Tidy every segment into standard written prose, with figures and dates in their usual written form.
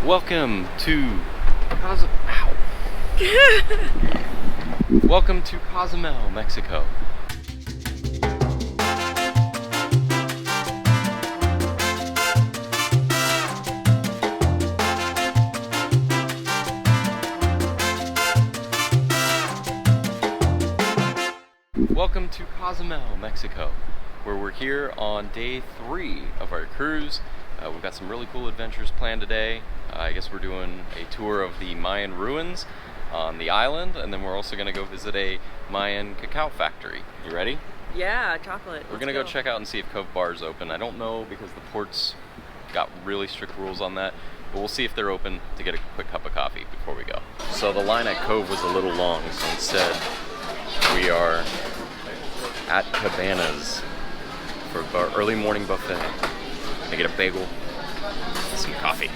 Welcome to Welcome to Cozumel, Mexico. Welcome to Cozumel, Mexico, where we're here on day 3 of our cruise. We've got some really cool adventures planned today. I guess we're doing a tour of the Mayan ruins on the island, and then we're also going to go visit a Mayan Cacao factory. You ready? Yeah, chocolate. We're going to go check out and see if Cove Bar is open. I don't know because the port's got really strict rules on that, but we'll see if they're open to get a quick cup of coffee before we go. So the line at Cove was a little long, so instead we are at Cabanas for our early morning buffet. I get a bagel and some coffee.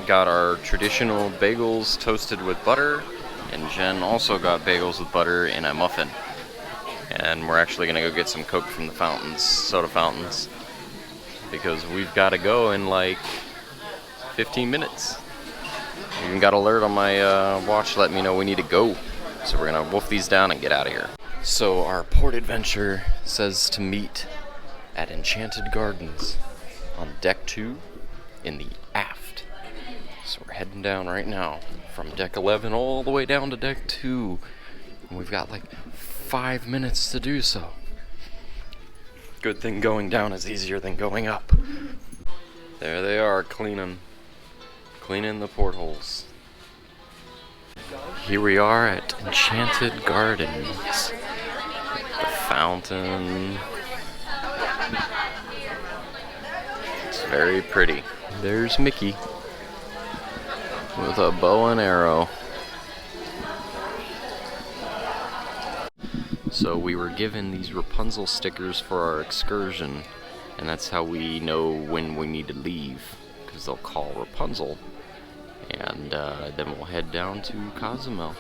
Got our traditional bagels toasted with butter, and Jen also got bagels with butter in a muffin. And we're actually gonna go get some Coke from the fountains, soda fountains, because we've got to go in like 15 minutes. I even got an alert on my watch letting me know we need to go. So we're gonna wolf these down and get out of here. So our port adventure says to meet at Enchanted Gardens on deck 2 in the aft. So we're heading down right now from deck 11 all the way down to deck 2. And we've got like 5 minutes to do so. Good thing going down is easier than going up. There they are, cleaning the portholes. Here we are at Enchanted Gardens. The fountain. It's very pretty. There's Mickey with a bow and arrow. So we were given these Rapunzel stickers for our excursion, and that's how we know when we need to leave, because they'll call Rapunzel. And then we'll head down to Cozumel,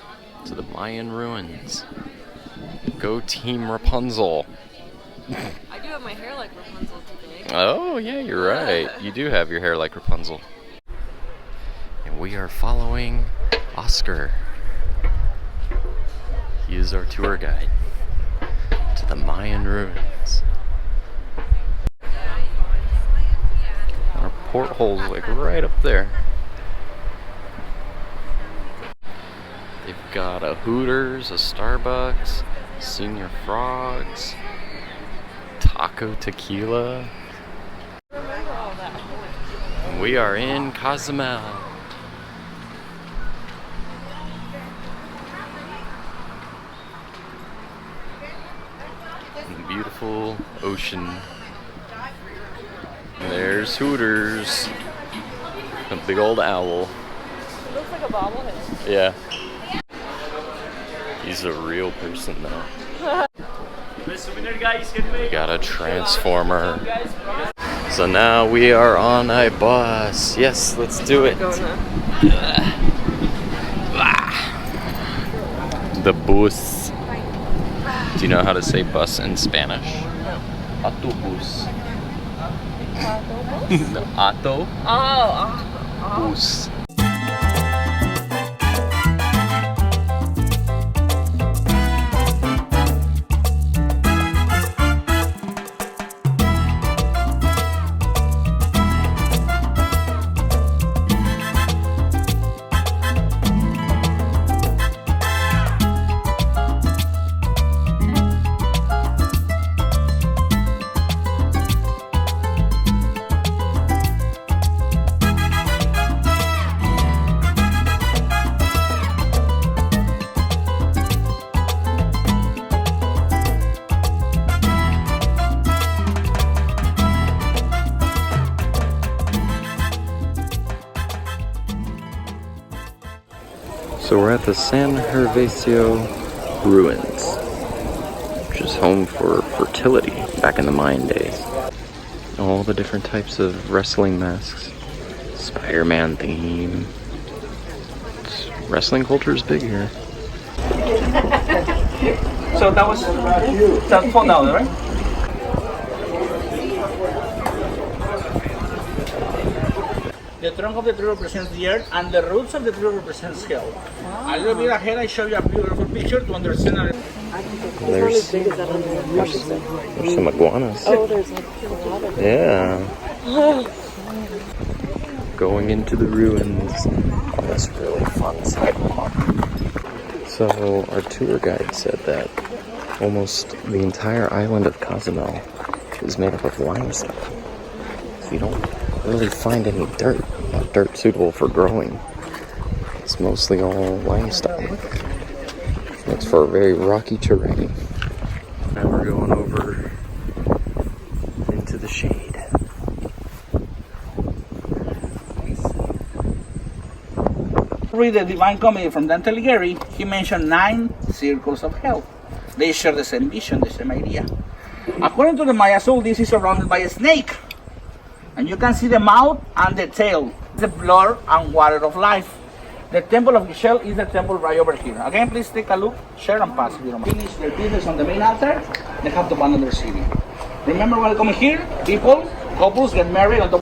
to the Mayan ruins. Go Team Rapunzel. I do have my hair like Rapunzel today. Oh, yeah, you're right. You do have your hair like Rapunzel. And we are following Oscar. He is our tour guide to the Mayan ruins. Our porthole's like right up there. They've got a Hooters, a Starbucks, Senior Frogs, Taco Tequila. And we are in Cozumel. And beautiful ocean. And there's Hooters. A big old owl. It looks like a bobblehead. Yeah. He's a real person though. We got a transformer. So now we are on a bus. Yes, let's do it. The bus. Do you know how to say bus in Spanish? Autobus. Auto. Oh. Bus. So we're at the San Gervasio ruins, which is home for fertility back in the Mayan days. All the different types of wrestling masks, Spider-Man theme. Wrestling culture is big here. So that's $4, right? The trunk of the tree represents the earth, and the roots of the tree represents hell. A little bit ahead, I show you a beautiful picture to understand a little. There's some iguanas. Oh, there's like a lot of Yeah. Going into the ruins on this really fun sidewalk. So our tour guide said that almost the entire island of Cozumel is made up of limestone. So you don't really find any dirt, not dirt suitable for growing. It's mostly all limestone. Makes for a very rocky terrain. Now we're going over into the shade. Read the Divine Comedy from Dante Alighieri. He mentioned 9 circles of hell. They share the same vision, the same idea. According to the Maya soul, this is surrounded by a snake. And you can see the mouth and the tail, the blood and water of life. The temple of Michelle is the temple right over here. Again, please take a look, share and pass if you don't mind. Finish their business on the main altar, they have to abandon their city. Remember, when coming here, couples get married on the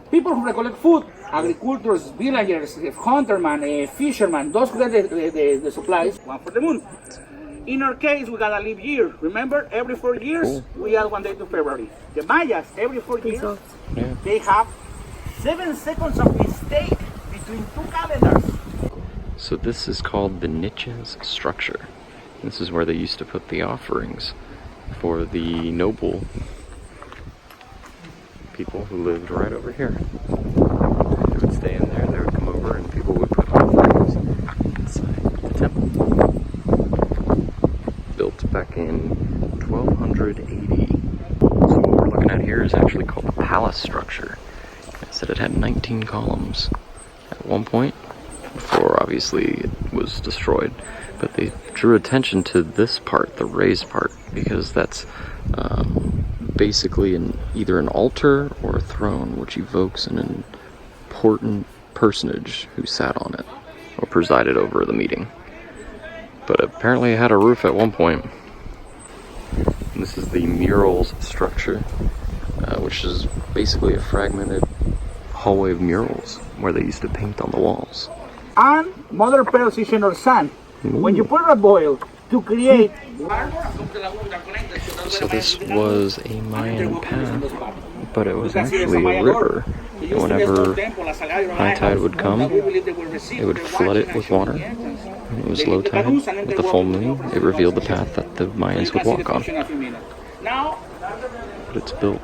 people who recollect food, agricultors, villagers, huntermen, fishermen, those who get the supplies, one for the moon. In our case, we got a leap year. Remember, every 4 years, we add 1 day to February. The Mayas, every 4 years, they have 7 seconds of mistake between 2 calendars. So this is called the niches structure. This is where they used to put the offerings for the noble people who lived right over here. They would stay in there, they would come over, and people would put offerings inside the temple. Built back in 1280. So what we're looking at here is actually called the palace structure. It said it had 19 columns at one point, before obviously it was destroyed. But they drew attention to this part, the raised part, because that's basically either an altar or a throne, which evokes an important personage who sat on it or presided over the meeting. But apparently it had a roof at one point. And this is the murals structure, which is basically a fragmented hallway of murals where they used to paint on the walls. And mother position or sun. When you put a boil to create. So this was a Mayan path, but it was actually a river. And whenever high tide would come, it would flood it with water. When it was low tide, with the full moon, it revealed the path that the Mayans would walk on. But it's built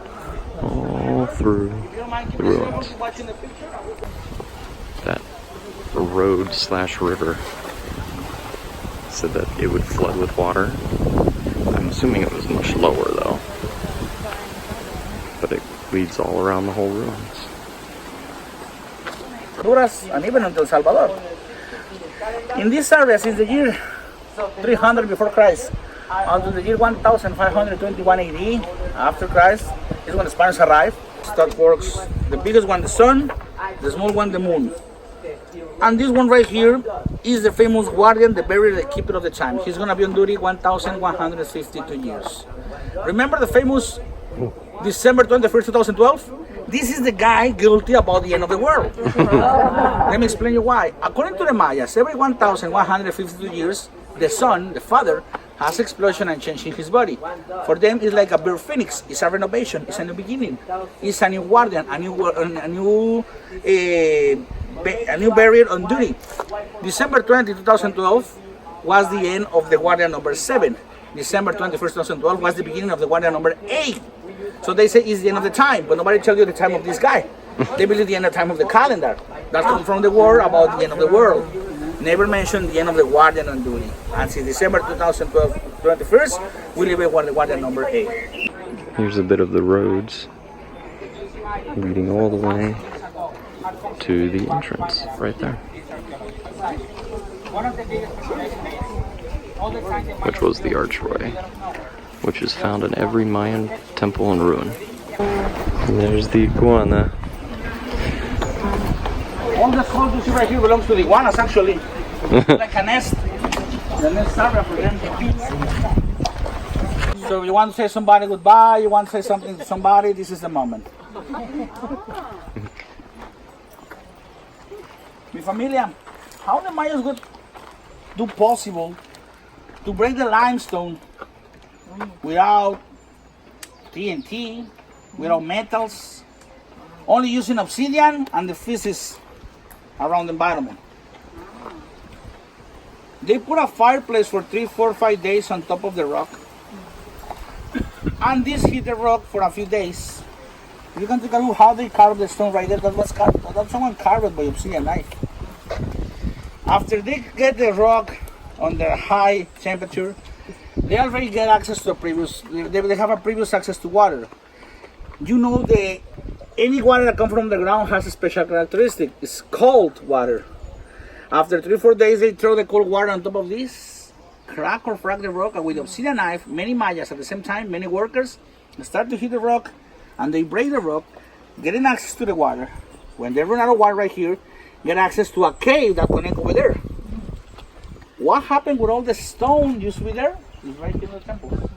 all through the ruins. That road/river said that it would flood with water. I'm assuming it was much lower though. But it leads all around the whole ruins. Honduras and even until Salvador. In this area, since the year 300 before Christ until the year 1521 AD after Christ, is when the Spaniards arrived. Start works. The biggest one, the sun. The small one, the moon. And this one right here is the famous guardian, the buried, the keeper of the time. He's gonna be on duty 1,152 years. Remember the famous December 21st, 2012? This is the guy guilty about the end of the world. Let me explain you why. According to the Mayas, every 1,152 years, the sun, the father, has explosion and change in his body. For them, it's like a bird phoenix. It's a renovation. It's a new beginning. It's a new guardian, a new burial on duty. December 20, 2012 was the end of the guardian number 7. December 21st, 2012 was the beginning of the guardian number 8. So they say it's the end of the time, but nobody tells you the time of this guy. They believe the end of the time of the calendar. That comes from the word about the end of the world. Never mentioned the end of the guardian on duty. And since December 2012, 21st, we live with the guardian number 8. Here's a bit of the roads leading all the way to the entrance right there, which was the archway, which is found in every Mayan temple and ruin. And there's the iguana. All the skulls you see right here belongs to the iguanas, actually. Like a nest. The nest area for them. So if you want to say somebody goodbye, you want to say something to somebody, this is the moment. Mi familia, how the Mayas would do possible to break the limestone without TNT, without metals, only using obsidian and the physics around the environment. They put a fireplace for 3, 4, 5 days on top of the rock, and this hit the rock for a few days. You can take a look how they carved the stone right there. That was carved. That's someone carved it by obsidian knife. After they get the rock on the high temperature, they already get access to a previous. They have a previous access to water. You know, any water that comes from the ground has a special characteristic. It's cold water. After 3 or 4 days, they throw the cold water on top of this, crack or frack the rock, and with the obsidian knife, many Mayas at the same time, many workers, start to hit the rock, and they break the rock, getting access to the water. When they run out of water right here, get access to a cave that connects over there. What happened with all the stone used to be there? Is right here in the temple.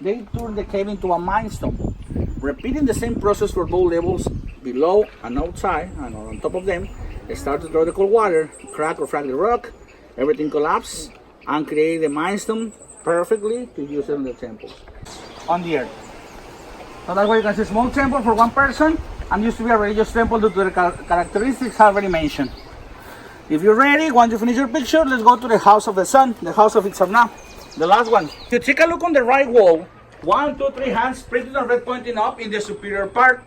They turned the cave into a mine stone, repeating the same process for both levels, below and outside, and on top of them. They start to draw the cold water, crack or frack the rock, everything collapse, and create the mine stone perfectly to use it in the temple, on the earth. So that's why you can see a small temple for one person, and used to be a religious temple due to the characteristics I already mentioned. If you're ready, once you finish your picture, let's go to the House of the Sun, the House of Itzavna, the last one. If you take a look on the right wall, 1, 2, 3 hands printed on red pointing up in the superior part.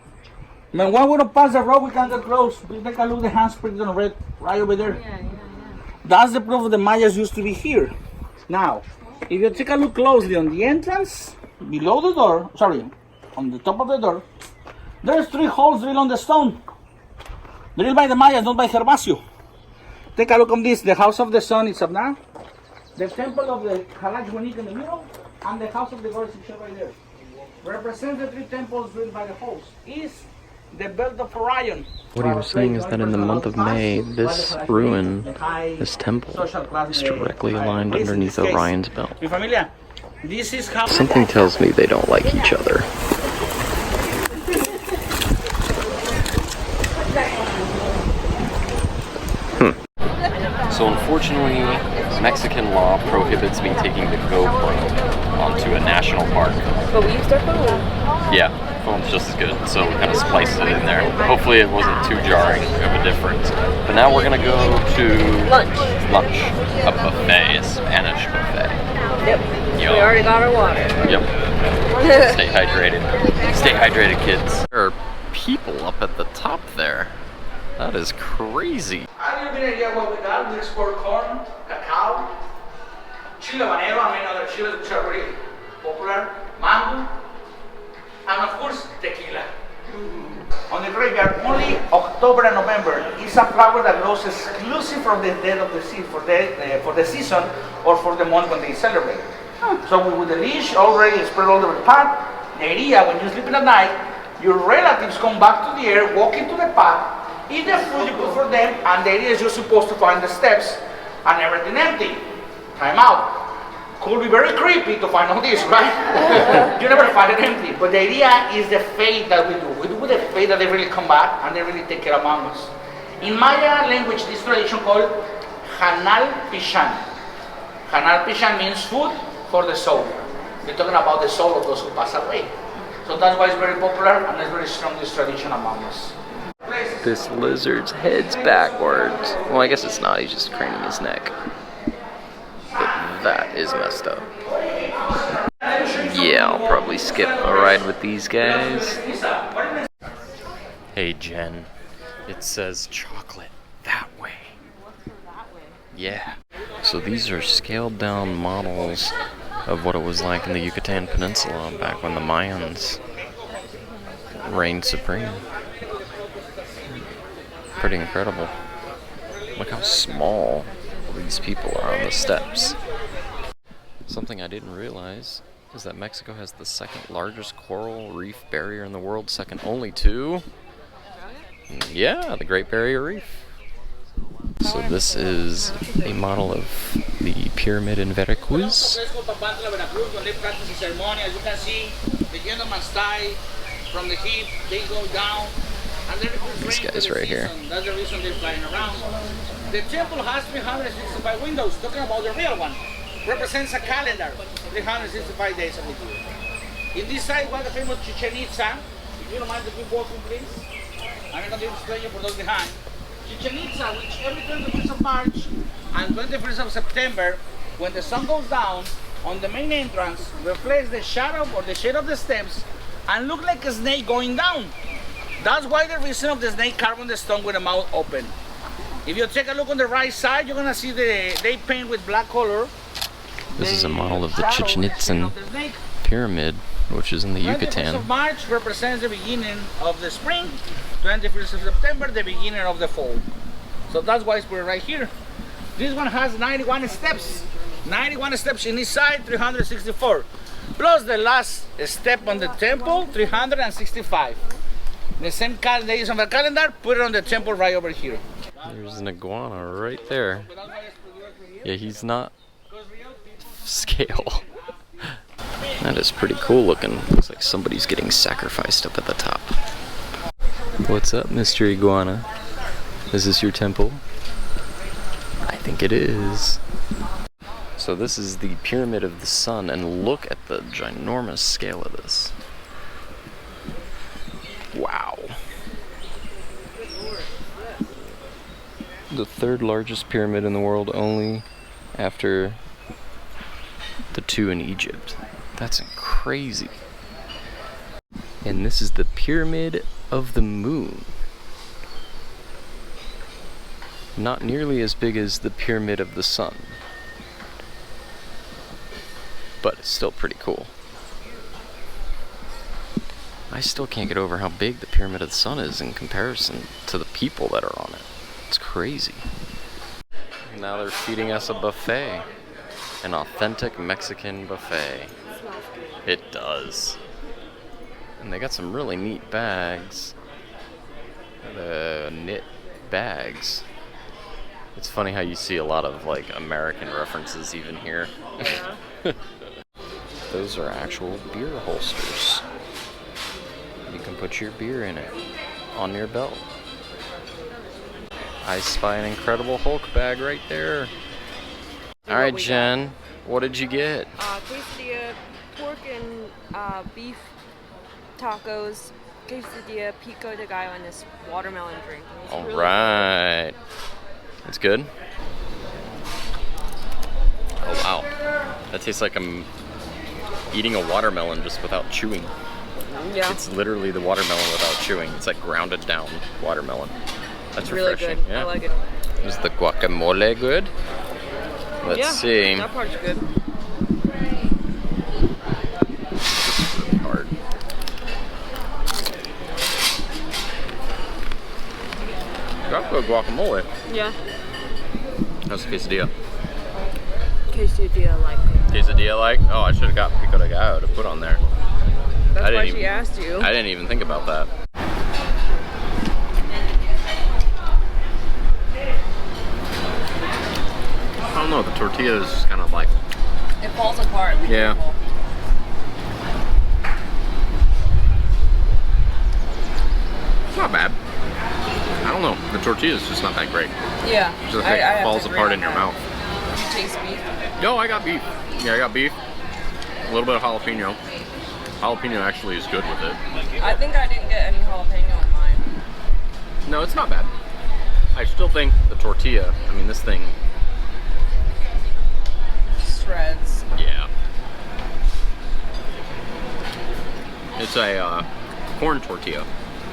When one would pass the road, we can get close. Please take a look, the hands printed on red, right over there. Yeah. That's the proof the Mayas used to be here. Now, if you take a look closely on the entrance, below the door, on the top of the door, there's 3 holes drilled on the stone. Drilled by the Mayas, not by Gervasio. Take a look on this, the House of the Sun is up now. The temple of the Halach Junik in the middle, and the House of the Goddess right there. Represents the 3 temples drilled by the host. East, the belt of Orion. What he was saying is that in the month of May, this ruin, this temple, is directly aligned underneath Orion's belt. This is how Something tells me they don't like each other. So unfortunately, Mexican law prohibits me taking the GoPro onto a national park. But we used our phone. Yeah, phone's just as good, so we kind of spliced it in there. Hopefully it wasn't too jarring of a difference. But now we're gonna go to Lunch. A buffet, a Spanish buffet. Yep. Yo. We already got our water. Yep. Stay hydrated. Stay hydrated, kids. There are people up at the top there. That is crazy. I have an idea what we got. We export corn, cacao, chile habanero, I mean other chiles which are very popular, mango, and of course tequila. On the graveyard, only October and November is a flower that grows exclusive from the dead of the sea for the season or for the month when they celebrate. So with the leash already spread all over the path, the idea when you're sleeping at night, your relatives come back to the air, walk into the path, eat the food you put for them, and the idea is you're supposed to find the steps and everything empty. Time out. Could be very creepy to find all this, right? You never find it empty. But the idea is the faith that we do. We do with the faith that they really come back and they really take care among us. In Maya language, this tradition called Hanal Pishan. Hanal Pishan means food for the soul. We're talking about the soul of those who pass away. So that's why it's very popular and it's very strong, this tradition among us. This lizard's head's backwards. Well, I guess it's not, he's just craning his neck. But that is messed up. Yeah, I'll probably skip a ride with these guys. Hey Jen, it says chocolate that way. Yeah. So these are scaled down models of what it was like in the Yucatan Peninsula back when the Mayans reigned supreme. Pretty incredible. Look how small these people are on the steps. Something I didn't realize is that Mexico has the second largest coral reef barrier in the world, second only to, yeah, the Great Barrier Reef. So this is a model of the pyramid in Veracruz. As you can see, the gentlemen stay from the hip, they go down, These guys right here. That's the reason they're flying around. The temple has 365 windows. Talking about the real one, represents a calendar, 365 days of the year. In this side was the famous Chichen Itza. If you don't mind, the keep walking, please. I'm going to explain you for those behind. Chichen Itza, which every 21st of March and 21st of September, when the sun goes down, on the main entrance, reflects the shadow or the shade of the steps and look like a snake going down. That's why the reason of the snake carved on the stone with the mouth open. If you take a look on the right side, you're gonna see they paint with black color. This is a model of the Chichen Itzan pyramid, which is in the Yucatan. 21st of March represents the beginning of the spring. 21st of September, the beginning of the fall. So that's why it's put right here. This one has 91 steps. 91 steps in each side, 364. Plus the last step on the temple, 365. The same days on the calendar, put it on the temple right over here. There's an iguana right there. Yeah, he's not scale. That is pretty cool looking. Looks like somebody's getting sacrificed up at the top. What's up, Mr. Iguana? Is this your temple? I think it is. So this is the Pyramid of the Sun, and look at the ginormous scale of this. Wow. The third largest pyramid in the world, only after the two in Egypt. That's crazy. And this is the Pyramid of the Moon. Not nearly as big as the Pyramid of the Sun, but it's still pretty cool. I still can't get over how big the Pyramid of the Sun is in comparison to the people that are on it. It's crazy. Now they're feeding us a buffet. An authentic Mexican buffet. It does. And they got some really neat bags. The knit bags. It's funny how you see a lot of like American references even here. Yeah. Those are actual beer holsters. You can put your beer in it on your belt. I spy an Incredible Hulk bag right there. Alright, Jen, what did you get? Quesadilla, pork and beef tacos, quesadilla, pico de gallo, and this watermelon drink. Alright. That's good? Oh wow. That tastes like I'm eating a watermelon just without chewing. Yeah. It's literally the watermelon without chewing. It's like grounded down watermelon. That's really refreshing. good. Yeah. I like it. Is the guacamole good? Let's see. That part's good. This is really hard. That's good guacamole. Yeah. How's the quesadilla? Quesadilla like. Quesadilla like? Oh, I should have got pico de gallo to put on there. That's why she asked you. I didn't even think about that. I don't know, the tortilla is just kind of like... It falls apart. Yeah. It's not bad. I don't know, the tortilla is just not that great. Yeah. It just like falls apart in your mouth. Did you taste beef? No, I got beef. Yeah, I got beef. A little bit of jalapeno. Jalapeno actually is good with it. I think I didn't get any jalapeno in mine. No, it's not bad. I still think the tortilla, I mean, this thing... Shreds. Yeah. It's a corn tortilla.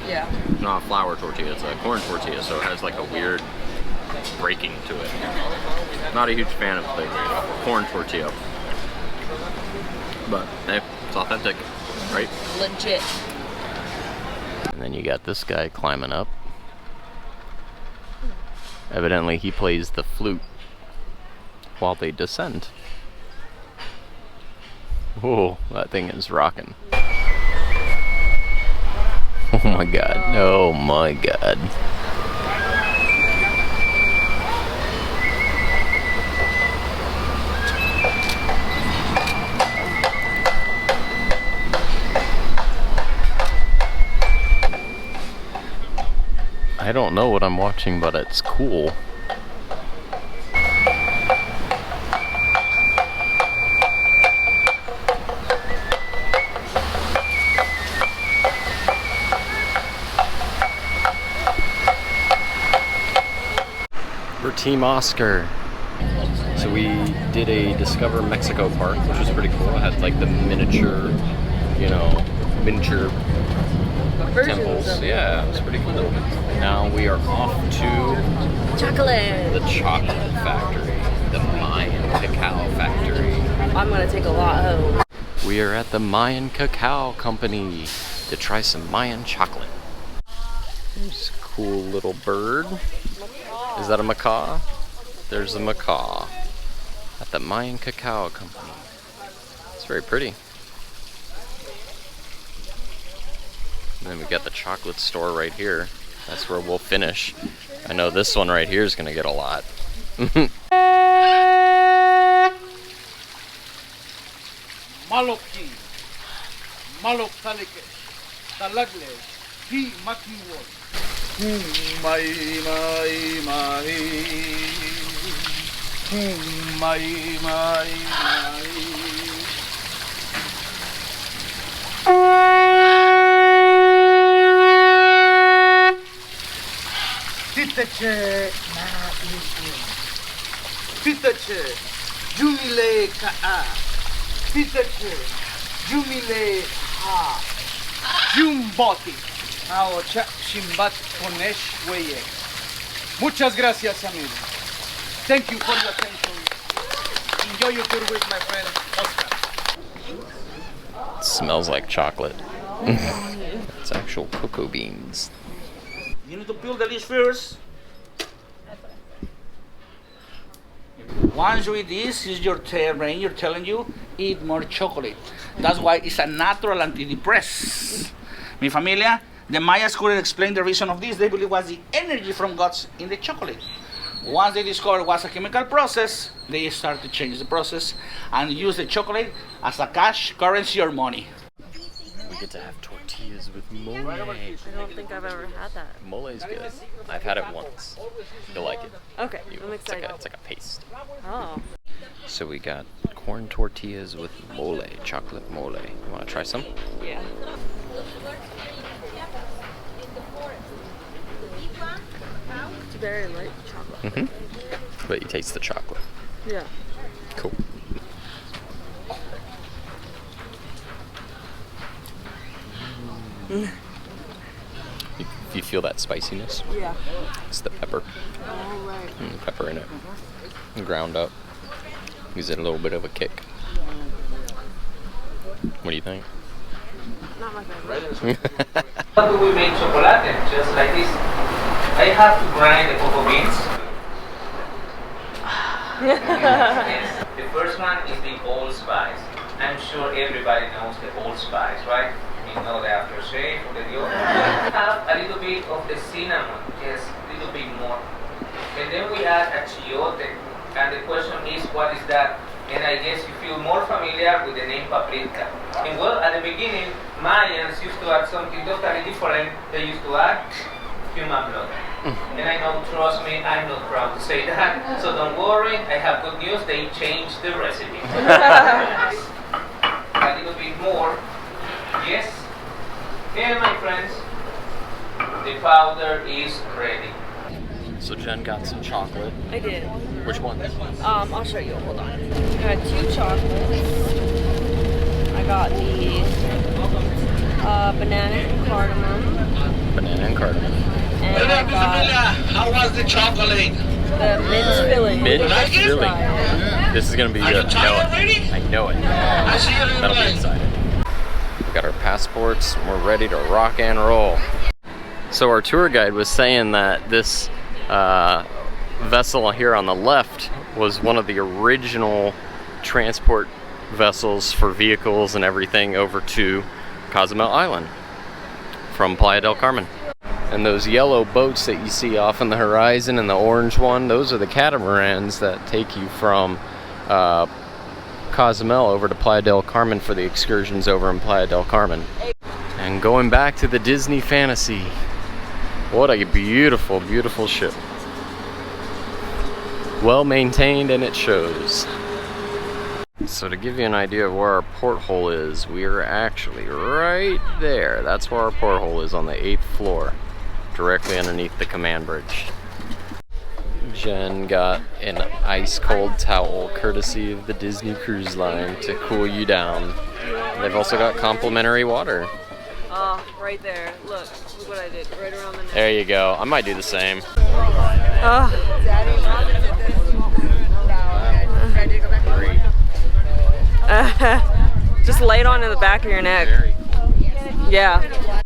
Yeah. Not a flour tortilla, it's a corn tortilla, so it has like a weird breaking to it. Not a huge fan of the corn tortilla. But, hey, it's authentic, right? Legit. And then you got this guy climbing up. Evidently he plays the flute while they descend. Whoa, that thing is rocking. Oh my god, oh my god. don't know what I'm watching, but it's cool. We're Team Oscar. So we did a Discover Mexico Park, which was pretty cool. It had like the miniature, miniature temples. Yeah, it was pretty cool. Now we are off to Chocolate. the chocolate factory, the Mayan Cacao factory. I'm gonna take a lot home. We are at the Mayan Cacao Company to try some Mayan chocolate. There's a cool little bird. Is that a macaw? There's a macaw at the Mayan Cacao Company. It's very pretty. And then we got the chocolate store right here. That's where we'll finish. I know this one right here is gonna get a lot. Maloki, Malok Talike, Talagle, P Makiwol. My. Titache na isin. Titache, Jumile ka'a. Titache, Jumile ha. Jumboti. Aocha Shimbat Konesh Weye. Muchas gracias, amigo. Thank you for your attention. Enjoy your tour with my friend Oscar. It smells like chocolate. It's actual cocoa beans. You need to peel the leaves first. Once you eat this, is your brain, you're telling you, eat more chocolate. That's why it's a natural antidepressant. Mi familia, the Mayas couldn't explain the reason of this. They believe it was the energy from gods in the chocolate. Once they discovered it was a chemical process, they started to change the process and use the chocolate as a cash currency or money. We get to have tortillas with mole. I don't think I've ever had that. Mole is good. I've had it once. You'll like it. Okay, I'm It's excited. like a paste. Oh. So we got corn tortillas with mole, chocolate mole. You want to try some? Yeah. It's very light chocolate. Mm-hmm. But you taste the chocolate. Yeah. Cool. You feel that spiciness? Yeah. It's the pepper. All right. Pepper in it. Ground up. Gives it a little bit of a kick. What do you think? Not my favorite. How do we make chocolate? Just like this. I have to grind the cocoa beans. Yes. The first one is the allspice. I'm sure everybody knows the allspice, right? You know the aftershave of the deal. Have a little bit of the cinnamon, yes, a little bit more. And then we add a chiote. And the question is, what is that? And I guess you feel more familiar with the name paprika. And well, at the beginning, Mayans used to add something totally different. They used to add human blood. And I know, trust me, I'm not proud to say that. So don't worry, I have good news, they changed the recipe. A little bit more. Yes. And my friends, the powder is ready. So Jen got some chocolate. I did. Which one? I'll show you. Hold on. I got 2 chocolates. I got the banana and cardamom. Banana and cardamom. And I got How was the chocolate? the mint filling. Mint filling. This is gonna be good. I know it. That'll be exciting. We got our passports and we're ready to rock and roll. So our tour guide was saying that this vessel here on the left was one of the original transport vessels for vehicles and everything over to Cozumel Island from Playa del Carmen. And those yellow boats that you see off on the horizon and the orange one, those are the catamarans that take you from Cozumel over to Playa del Carmen for the excursions over in Playa del Carmen. And going back to the Disney fantasy, What a beautiful, beautiful ship. Well maintained, and it shows. So to give you an idea of where our porthole is, we are actually right there. That's where our porthole is, on the 8th floor, directly underneath the command bridge. Jen got an ice cold towel courtesy of the Disney Cruise Line to cool you down. They've also got complimentary water. Oh, right there. Look what I did. Right around the neck. There you go. I might do the same. Just lay it on in the back of your neck. Yeah.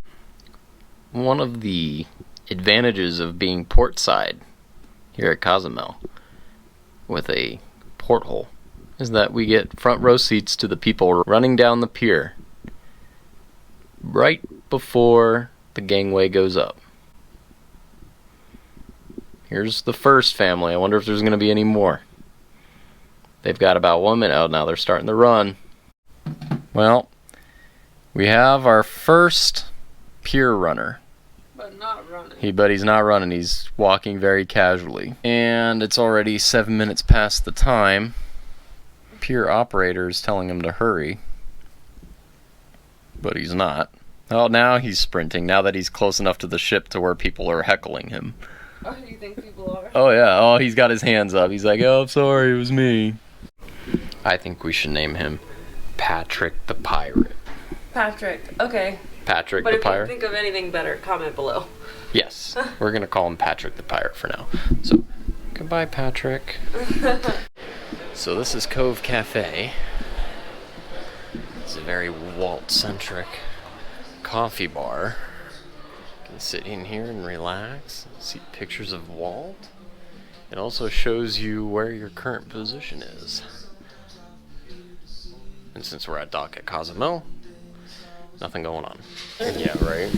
One of the advantages of being portside here at Cozumel with a porthole is that we get front row seats to the people running down the pier right before the gangway goes up. Here's the first family. I wonder if there's going to be any more. They've got about 1 minute. Oh, now they're starting to run. Well, we have our first pier runner. But not running. But he's not running. He's walking very casually. And it's already 7 minutes past the time. Pier operator is telling him to hurry. But he's not. Oh, now he's sprinting, now that he's close enough to the ship to where people are heckling him. Oh, you think people are? Oh, yeah. Oh, he's got his hands up. He's like, oh, I'm sorry, it was me. I think we should name him Patrick the Pirate. Patrick. Okay. Patrick But the if Pirate? you think of anything better, comment below. Yes. We're going to call him Patrick the Pirate for now. So, goodbye, Patrick. So this is Cove Cafe. It's a very Walt-centric coffee bar. You can sit in here and relax, see pictures of Walt. It also shows you where your current position is. And since we're at dock at Cozumel, nothing going on. Yeah, right?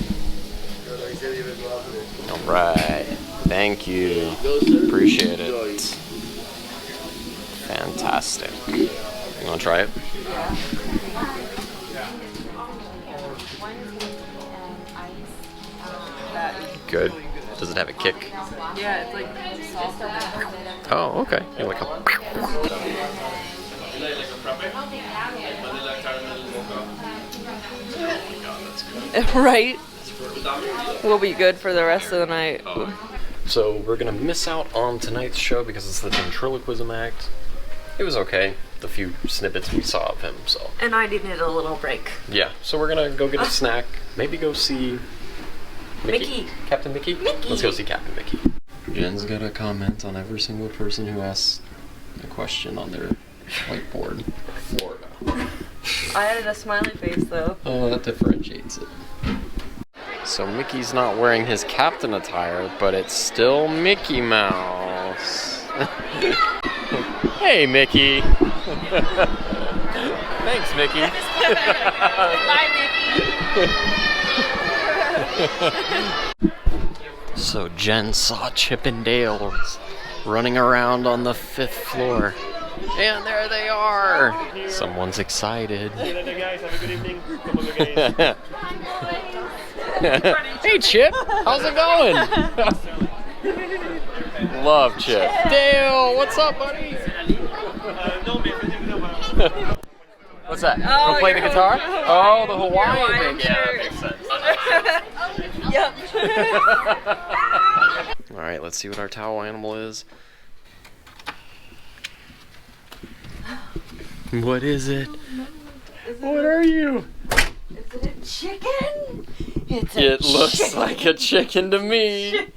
Alright. Thank you. Appreciate it. Fantastic. You wanna try it? Good. Does it have a kick? Yeah, it's like soft. Oh, okay. You like a... Right? We'll be good for the rest of the night. So we're gonna miss out on tonight's show because it's the ventriloquism act. It was okay, the few snippets we saw of him, so. And I needed a little break. Yeah, so we're gonna go get a snack, maybe go see Mickey. Captain Mickey? Mickey. Let's go see Captain Mickey. Jen's got a comment on every single person who asks a question on their whiteboard. Florida. I added a smiley face though. Oh, that differentiates it. So Mickey's not wearing his captain attire, but it's still Mickey Mouse. Hey, Mickey. Thanks, Mickey. Bye, Mickey. So Jen saw Chippendales running around on the 5th floor. And there they are! Someone's excited. Guys, have a good evening. Come on, guys. Hey Chip, how's it going? Love Chip. Dale, what's up, buddy? What's that? Oh, Go play the your guitar? Hawaiian- Oh, the Hawaiian Hawaiian thing. Yeah, that makes sense. Yep. Alright, let's see what our towel animal is. What is it? What are you? Is it a chicken? It looks like a chicken to me.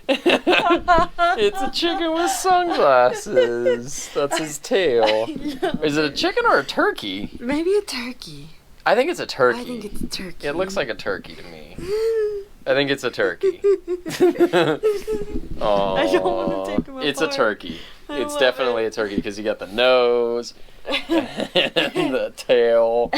It's a chicken with sunglasses. That's his tail. Is it a chicken or a turkey? Maybe a turkey. I think it's a turkey. I think it's a turkey. It looks like a turkey to me. I think it's a turkey. Oh, I don't want to take him it's a apart. turkey. I It's love definitely a turkey because you got the nose and the tail.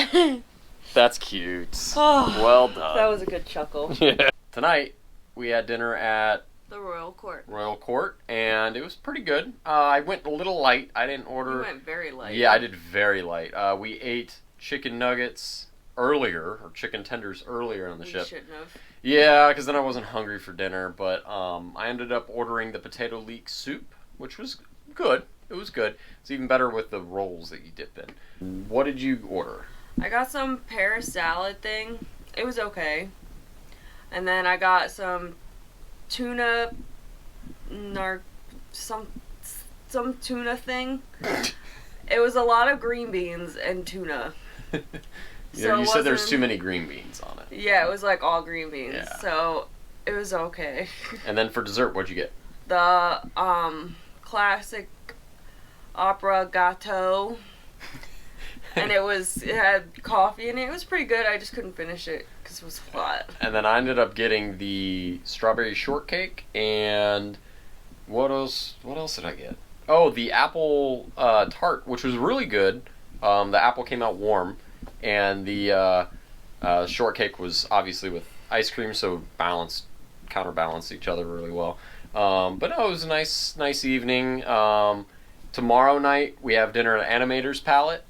That's cute. Oh, Well done. that was a good chuckle. Yeah. Tonight we had dinner at The Royal Court. Royal Court, and it was pretty good. I went a little light. I didn't order. You went very light. Yeah, I did very light. We ate chicken nuggets earlier, or chicken tenders earlier on the We ship. shouldn't have. Yeah, because then I wasn't hungry for dinner, but I ended up ordering the potato leek soup, which was good. It was good. It's even better with the rolls that you dip in. What did you order? I got some pear salad thing. It was okay. And then I got some tuna, some tuna thing. It was a lot of green beans and tuna. Yeah, you said there's wasn't- too many green beans on it. Yeah, it was like all green beans. Yeah. So it was okay. And then for dessert, what'd you get? The classic opera gâteau. And it had coffee in it. It was pretty good. I just couldn't finish it because it was hot. And then I ended up getting the strawberry shortcake and what else did I get? Oh, the apple tart, which was really good. The apple came out warm, and the shortcake was obviously with ice cream, so counterbalanced each other really well. But no, it was a nice evening. Tomorrow night we have dinner at Animator's Palette,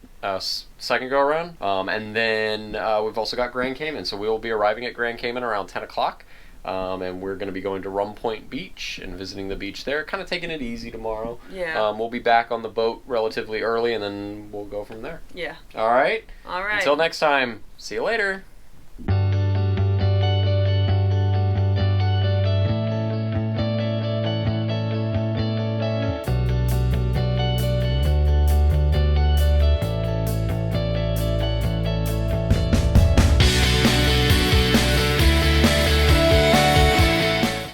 second go around, and then we've also got Grand Cayman, so we will be arriving at Grand Cayman around 10 o'clock. And we're going to be going to Rum Point Beach and visiting the beach there, kind of taking it easy tomorrow. Yeah. We'll be back on the boat relatively early, and then we'll go from there. Yeah. All right? All right. Until next time, see you later.